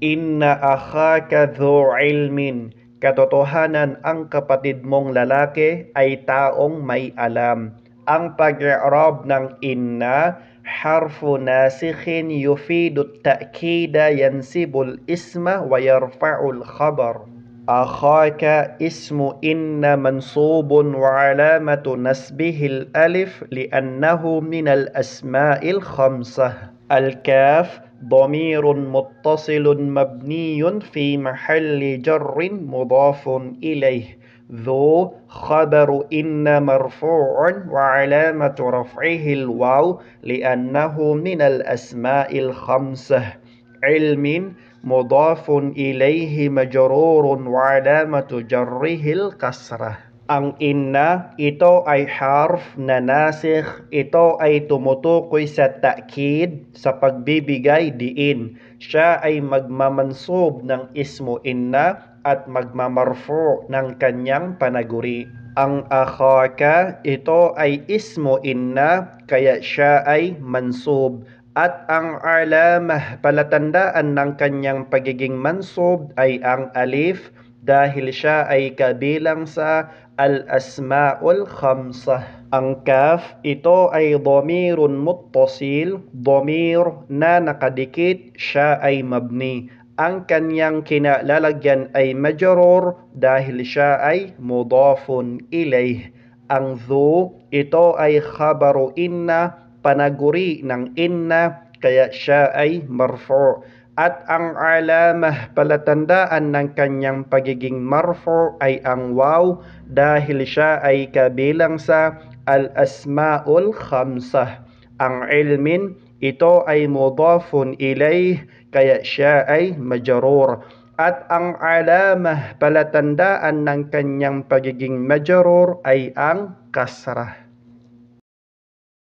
Inna akhaka dhu ilmin. Katotohanan ang kapatid mong lalaki ay taong may alam. Ang pag-i'rab ng inna, harfu nasikhin yufidu ta'kida yansibul isma wa yarfa'ul khabar. أخاك اسم إن منصوب وعلامة نسبه الألف لأنه من الأسماء الخمسة. الكاف ضمير متصل مبني في محل جر مضاف إليه. ذو خبر إن مرفوع وعلامة رفعه الواو لأنه من الأسماء الخمسة. علم مضاف إليه مجرور وعلامة جره الكسرة. Ang inna, ito ay harf na nasikh, ito ay tumutukoy sa ta'kid, sa pagbibigay diin. Siya ay magmamansub ng ismo inna at magmamarfu ng kanyang panaguri. Ang akhaka, ito ay ismo inna, kaya siya ay mansub. At ang alamah, palatandaan ng kanyang pagiging mansub ay ang alif dahil siya ay kabilang sa al-asma'ul khamsah. Ang kaf, ito ay dhamirun muttasil, dhamir na nakadikit, siya ay mabni. Ang kanyang kinalalagyan ay majrur dahil siya ay mudafun ilayh. Ang dhu, ito ay khabaru inna, panaguri ng inna, kaya siya ay marfu'. At ang alamah, palatandaan ng kanyang pagiging marfu' ay ang waw dahil siya ay kabilang sa al-asma'ul khamsah. Ang ilmin, ito ay mudafun ilayh, kaya siya ay majrur. At ang alamah, palatandaan ng kanyang pagiging majrur ay ang kasrah.